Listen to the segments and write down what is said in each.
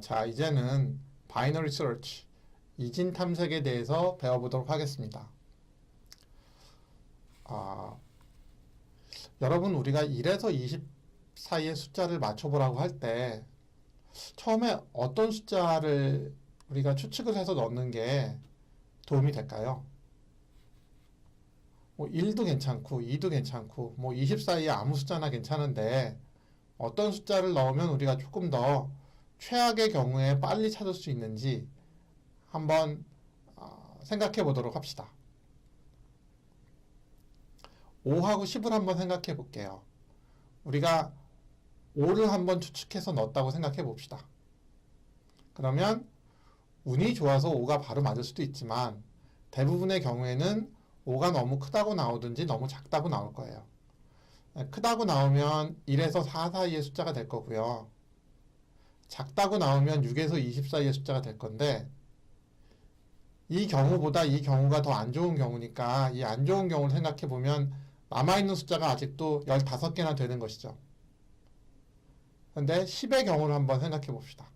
자, 이제는 바이너리 서치, 이진 탐색에 대해서 배워보도록 하겠습니다. 여러분, 우리가 1에서 20 사이의 숫자를 맞춰보라고 할 때 처음에 어떤 숫자를 우리가 추측을 해서 넣는 게 도움이 될까요? 뭐 1도 괜찮고 2도 괜찮고 뭐 20 사이에 아무 숫자나 괜찮은데 어떤 숫자를 넣으면 우리가 조금 더 최악의 경우에 빨리 찾을 수 있는지 한번 생각해 보도록 합시다. 5하고 10을 한번 생각해 볼게요. 우리가 5를 한번 추측해서 넣었다고 생각해 봅시다. 그러면 운이 좋아서 5가 바로 맞을 수도 있지만 대부분의 경우에는 5가 너무 크다고 나오든지 너무 작다고 나올 거예요. 크다고 나오면 1에서 4 사이의 숫자가 될 거고요. 작다고 나오면 6에서 20 사이의 숫자가 될 건데 이 경우보다 이 경우가 더 안 좋은 경우니까 이 안 좋은 경우를 생각해 보면 남아있는 숫자가 아직도 15개나 되는 것이죠. 그런데 10의 경우를 한번 생각해 봅시다.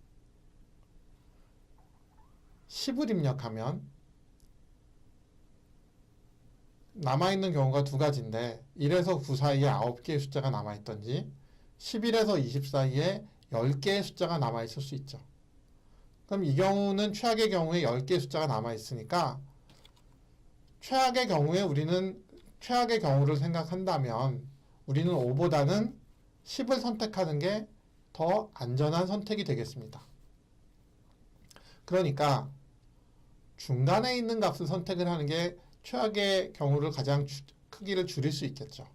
10을 입력하면 남아있는 경우가 두 가지인데 1에서 9 사이에 9개의 숫자가 남아있던지 11에서 20 사이에 10개의 숫자가 남아있을 수 있죠. 그럼 이 경우는 최악의 경우에 10개의 숫자가 남아있으니까 최악의 경우에 우리는 최악의 경우를 생각한다면 우리는 5보다는 10을 선택하는 게 더 안전한 선택이 되겠습니다. 그러니까 중간에 있는 값을 선택을 하는 게 최악의 경우를 가장 크기를 줄일 수 있겠죠.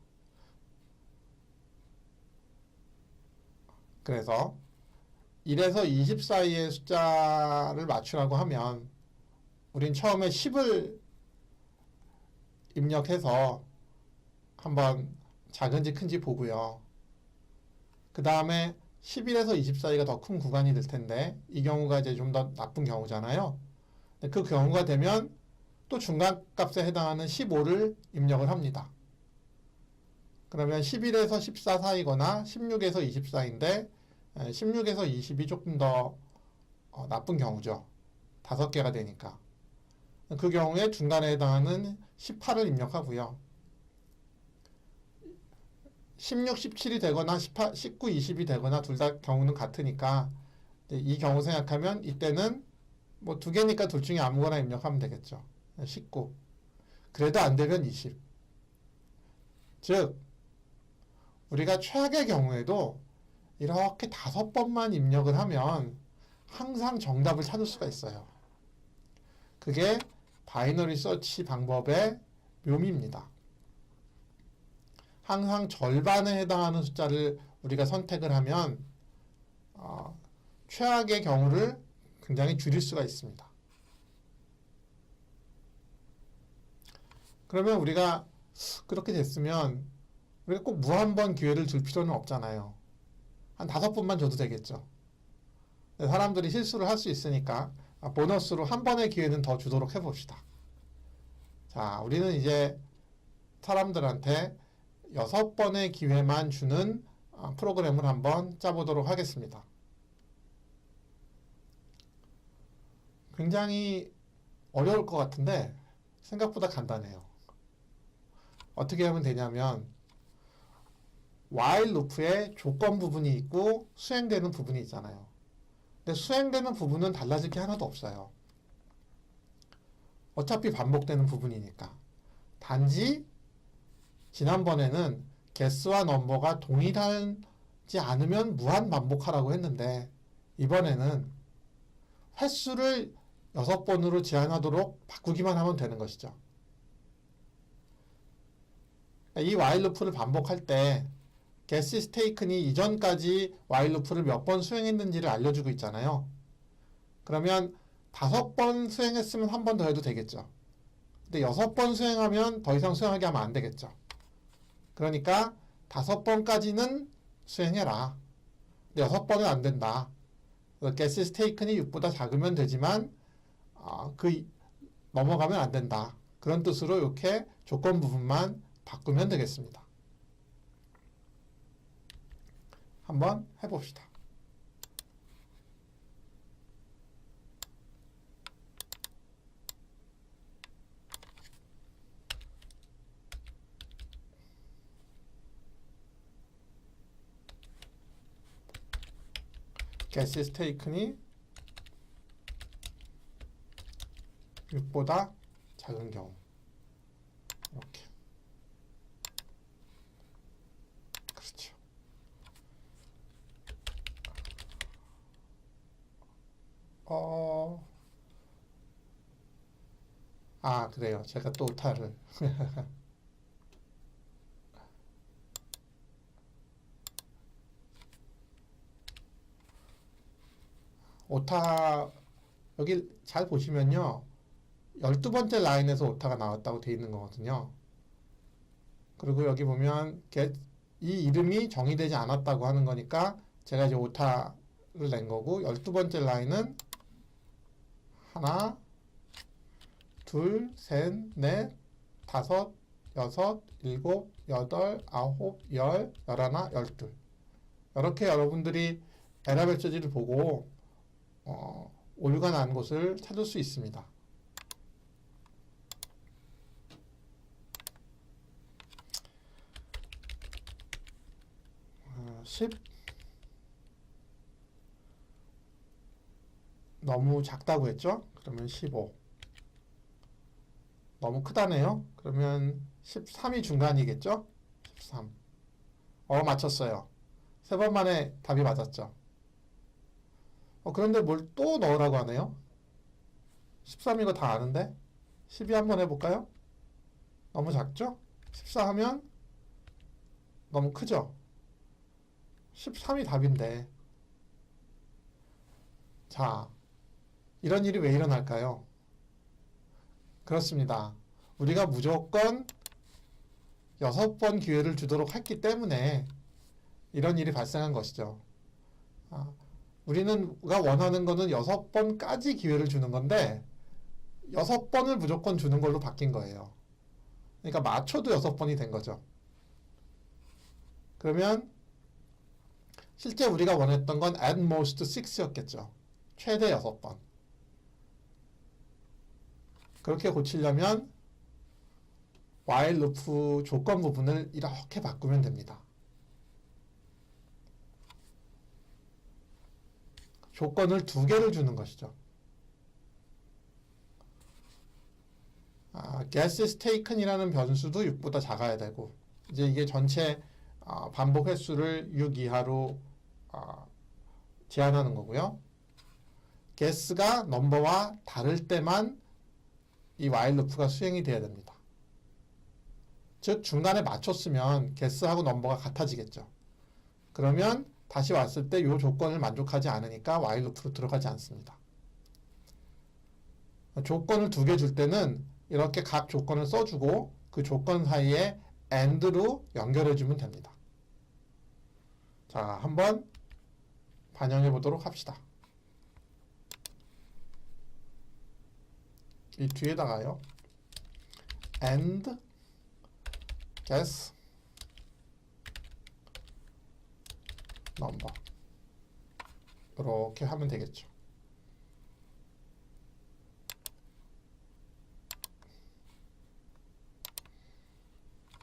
그래서 1에서 20 사이의 숫자를 맞추라고 하면 우린 처음에 10을 입력해서 한번 작은지 큰지 보고요. 그 다음에 11에서 20 사이가 더 큰 구간이 될 텐데 이 경우가 이제 좀 더 나쁜 경우잖아요. 그 경우가 되면 또 중간값에 해당하는 15를 입력을 합니다. 그러면 11에서 14 사이거나 16에서 20 사이인데 16에서 20이 조금 더 나쁜 경우죠. 5개가 되니까. 그 경우에 중간에 해당하는 18을 입력하고요. 16, 17이 되거나 18, 19, 20이 되거나 둘 다 경우는 같으니까 이 경우 생각하면 이때는 뭐 두 개니까 둘 중에 아무거나 입력하면 되겠죠. 19. 그래도 안 되면 20. 즉 우리가 최악의 경우에도 이렇게 5번만 입력을 하면 항상 정답을 찾을 수가 있어요. 그게 바이너리 서치 방법의 묘미입니다. 항상 절반에 해당하는 숫자를 우리가 선택을 하면 최악의 경우를 굉장히 줄일 수가 있습니다. 그러면 우리가 그렇게 됐으면 우리가 꼭 무한번 기회를 줄 필요는 없잖아요. 한 5번만 줘도 되겠죠. 사람들이 실수를 할 수 있으니까 보너스로 한 번의 기회는 더 주도록 해봅시다. 자, 우리는 이제 사람들한테 6번의 기회만 주는 프로그램을 한번 짜보도록 하겠습니다. 굉장히 어려울 것 같은데 생각보다 간단해요. 어떻게 하면 되냐면 while 루프에 조건 부분이 있고 수행되는 부분이 있잖아요. 근데 수행되는 부분은 달라질 게 하나도 없어요. 어차피 반복되는 부분이니까. 단지 지난번에는 개수와 넘버가 동일하지 않으면 무한 반복하라고 했는데 이번에는 횟수를 6번으로 제한하도록 바꾸기만 하면 되는 것이죠. 이 while 루프를 반복할 때 get is taken이 이전까지 while 루프를 몇 번 수행했는지를 알려주고 있잖아요. 그러면 5번 수행했으면 한 번 더 해도 되겠죠. 근데 6번 수행하면 더 이상 수행하게 하면 안 되겠죠. 그러니까 5번까지는 수행해라. 근데 6번은 안 된다. get is taken이 6보다 작으면 되지만 넘어가면 안 된다. 그런 뜻으로 이렇게 조건 부분만 바꾸면 되겠습니다. 한번 해봅시다. guess is taken이 6보다 작은 경우 이렇게. 그렇죠. 그래요. 제가 또 오타를 오타 여기 잘 보시면요. 12번째 라인에서 오타가 나왔다고 되어 있는 거거든요. 그리고 여기 보면 이 이름이 정의되지 않았다고 하는 거니까 제가 이제 오타를 낸 거고 12번째 라인은 하나, 둘, 셋, 넷, 다섯, 여섯, 일곱, 여덟, 아홉, 열, 열하나, 열둘. 이렇게 여러분들이 에러메시지를 보고 오류가 난 곳을 찾을 수 있습니다. 10 너무 작다고 했죠? 그러면 15 너무 크다네요. 그러면 13이 중간이겠죠? 13 맞췄어요. 3번 만에 답이 맞았죠. 그런데 뭘 또 넣으라고 하네요. 13 이거 다 아는데 12 한번 해볼까요? 너무 작죠? 14 하면 너무 크죠? 13이 답인데. 자, 이런 일이 왜 일어날까요? 그렇습니다. 우리가 무조건 6번 기회를 주도록 했기 때문에 이런 일이 발생한 것이죠. 우리가 원하는 거는 6번까지 기회를 주는 건데 6번을 무조건 주는 걸로 바뀐 거예요. 그러니까 맞춰도 6번이 된 거죠. 그러면 실제 우리가 원했던 건 at most 6였겠죠. 최대 6번. 그렇게 고치려면 while loop 조건 부분을 이렇게 바꾸면 됩니다. 조건을 2개를 주는 것이죠. guess is taken이라는 변수도 6보다 작아야 되고 이제 이게 전체 반복 횟수를 6 이하로 제한하는 거고요. guess가 넘버와 다를 때만 이 while loop가 수행이 돼야 됩니다. 즉 중간에 맞췄으면 guess하고 넘버가 같아지겠죠. 그러면 다시 왔을 때 이 조건을 만족하지 않으니까 while loop로 들어가지 않습니다. 조건을 2개 줄 때는 이렇게 각 조건을 써주고 그 조건 사이에 and로 연결해주면 됩니다. 자, 한번 반영해 보도록 합시다. 이 뒤에다가요. and guess number 이렇게 하면 되겠죠.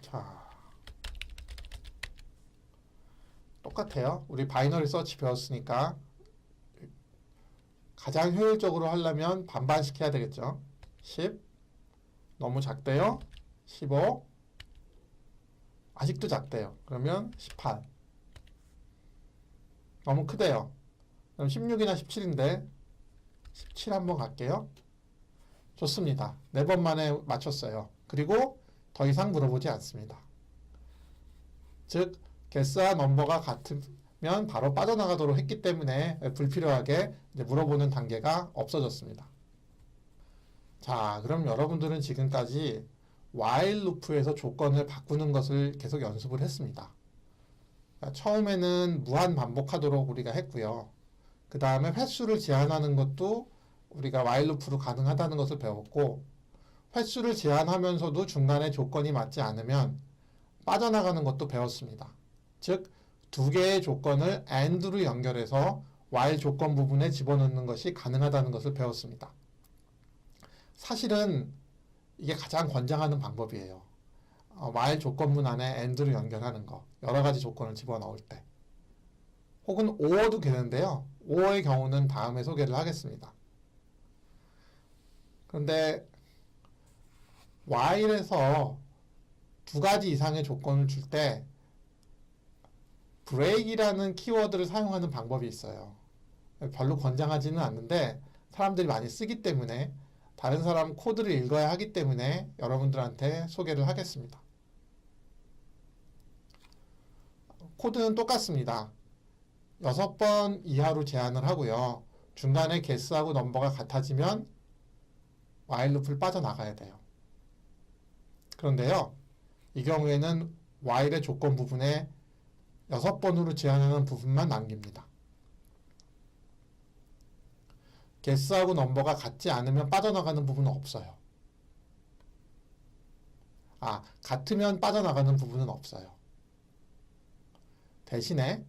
자, 똑같아요. 우리 바이너리 서치 배웠으니까 가장 효율적으로 하려면 반반씩 해야 되겠죠. 10 너무 작대요. 15 아직도 작대요. 그러면 18 너무 크대요. 그럼 16이나 17인데 17 한번 갈게요. 좋습니다. 4번 만에 맞췄어요. 그리고 더 이상 물어보지 않습니다. 즉 guess와 넘버가 같으면 바로 빠져나가도록 했기 때문에 불필요하게 이제 물어보는 단계가 없어졌습니다. 자, 그럼 여러분들은 지금까지 while loop에서 조건을 바꾸는 것을 계속 연습을 했습니다. 처음에는 무한 반복하도록 우리가 했고요. 그 다음에 횟수를 제한하는 것도 우리가 while loop로 가능하다는 것을 배웠고, 횟수를 제한하면서도 중간에 조건이 맞지 않으면 빠져나가는 것도 배웠습니다. 즉, 2개의 조건을 and로 연결해서 while 조건 부분에 집어넣는 것이 가능하다는 것을 배웠습니다. 사실은 이게 가장 권장하는 방법이에요. while 조건문 안에 and로 연결하는 거. 여러 가지 조건을 집어넣을 때. 혹은 or도 되는데요. 5의 경우는 다음에 소개를 하겠습니다. 그런데 while에서 두 가지 이상의 조건을 줄 때 break이라는 키워드를 사용하는 방법이 있어요. 별로 권장하지는 않는데 사람들이 많이 쓰기 때문에, 다른 사람 코드를 읽어야 하기 때문에 여러분들한테 소개를 하겠습니다. 코드는 똑같습니다. 6번 이하로 제한을 하고요. 중간에 guess하고 넘버가 같아지면 while loop를 빠져나가야 돼요. 그런데요, 이 경우에는 while의 조건 부분에 6번으로 제한하는 부분만 남깁니다. guess하고 넘버가 같지 않으면 빠져나가는 부분은 없어요. 같으면 빠져나가는 부분은 없어요. 대신에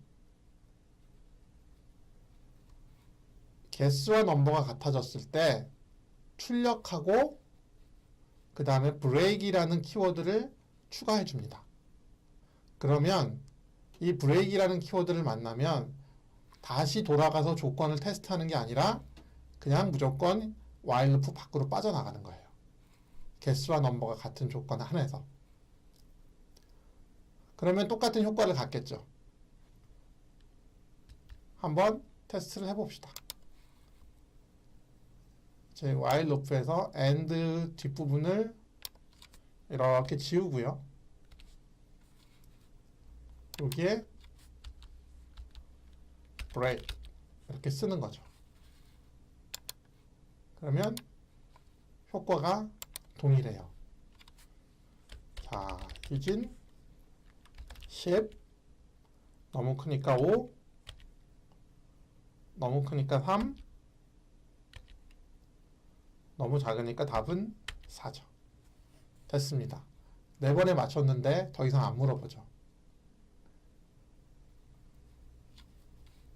guess와 넘버가 같아졌을 때 출력하고 그 다음에 break이라는 키워드를 추가해 줍니다. 그러면 이 break이라는 키워드를 만나면 다시 돌아가서 조건을 테스트하는 게 아니라 그냥 무조건 while loop 밖으로 빠져나가는 거예요. guess와 넘버가 같은 조건 안에서. 그러면 똑같은 효과를 갖겠죠. 한번 테스트를 해봅시다. 제 while loop에서 and 뒷부분을 이렇게 지우고요. 여기에 break 이렇게 쓰는 거죠. 그러면 효과가 동일해요. 자, 유진 10, 너무 크니까 5, 너무 크니까 3, 너무 작으니까 답은 4죠. 됐습니다. 4번에 맞췄는데 더 이상 안 물어보죠.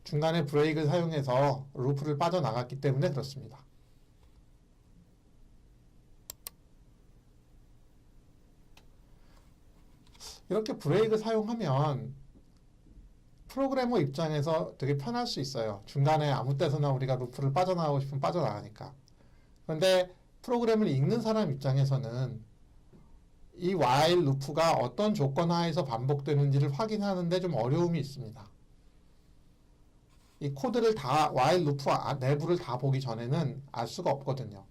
중간에 브레이크를 사용해서 루프를 빠져나갔기 때문에 그렇습니다. 이렇게 브레이크 사용하면 프로그래머 입장에서 되게 편할 수 있어요. 중간에 아무 때서나 우리가 루프를 빠져나가고 싶으면 빠져나가니까. 그런데 프로그램을 읽는 사람 입장에서는 이 while 루프가 어떤 조건 하에서 반복되는지를 확인하는데 좀 어려움이 있습니다. 이 코드를 다 while 루프 내부를 다 보기 전에는 알 수가 없거든요.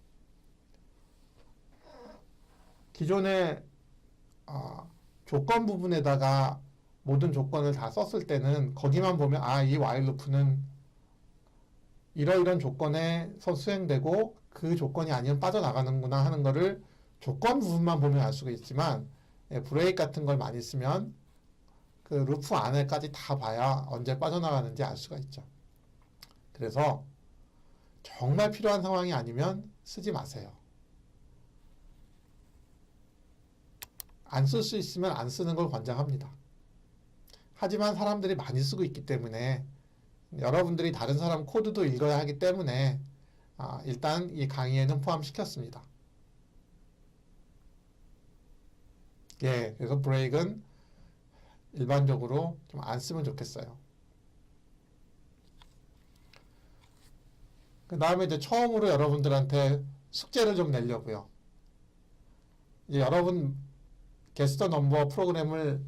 기존에 조건 부분에다가 모든 조건을 다 썼을 때는 거기만 보면 이 while 루프는 이러이런 조건에서 수행되고 그 조건이 아니면 빠져나가는구나 하는 거를 조건 부분만 보면 알 수가 있지만, 브레이크 같은 걸 많이 쓰면 그 루프 안에까지 다 봐야 언제 빠져나가는지 알 수가 있죠. 그래서 정말 필요한 상황이 아니면 쓰지 마세요. 안 쓸 수 있으면 안 쓰는 걸 권장합니다. 하지만 사람들이 많이 쓰고 있기 때문에, 여러분들이 다른 사람 코드도 읽어야 하기 때문에 일단 이 강의에는 포함시켰습니다. 그래서 브레이크는 일반적으로 좀 안 쓰면 좋겠어요. 그 다음에 이제 처음으로 여러분들한테 숙제를 좀 내려고요. 이제 여러분 게스트 넘버 프로그램을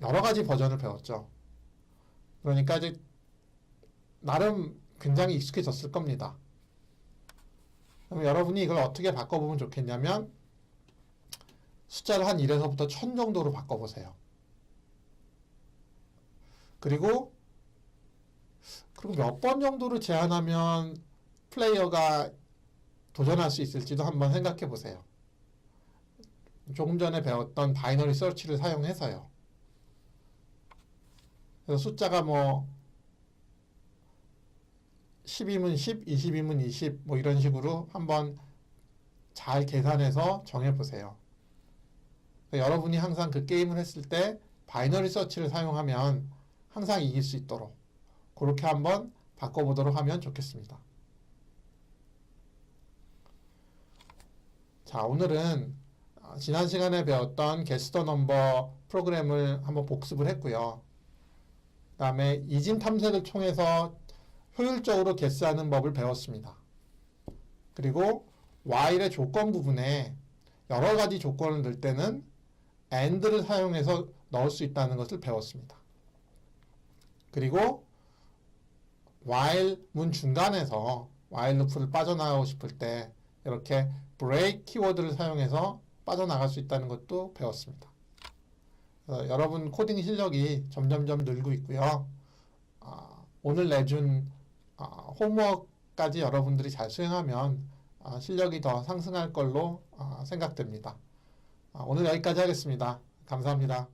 여러 가지 버전을 배웠죠. 그러니까 이제 나름 굉장히 익숙해졌을 겁니다. 그럼 여러분이 이걸 어떻게 바꿔보면 좋겠냐면, 숫자를 한 1에서부터 1000 정도로 바꿔보세요. 그리고 몇 번 정도를 제한하면 플레이어가 도전할 수 있을지도 한번 생각해 보세요. 조금 전에 배웠던 바이너리 서치를 사용해서요. 그래서 숫자가 10이면 10, 20이면 20, 이런 식으로 한번 잘 계산해서 정해보세요. 여러분이 항상 그 게임을 했을 때 바이너리 서치를 사용하면 항상 이길 수 있도록 그렇게 한번 바꿔보도록 하면 좋겠습니다. 자, 오늘은 지난 시간에 배웠던 게스트 넘버 프로그램을 한번 복습을 했고요. 그 다음에 이진 탐색을 통해서 효율적으로 guess하는 법을 배웠습니다. 그리고 while의 조건 부분에 여러 가지 조건을 넣을 때는 and를 사용해서 넣을 수 있다는 것을 배웠습니다. 그리고 while 문 중간에서 while 루프를 빠져나가고 싶을 때 이렇게 break 키워드를 사용해서 빠져나갈 수 있다는 것도 배웠습니다. 여러분 코딩 실력이 점점점 늘고 있고요. 오늘 내준 홈워크까지 여러분들이 잘 수행하면 실력이 더 상승할 걸로 생각됩니다. 오늘 여기까지 하겠습니다. 감사합니다.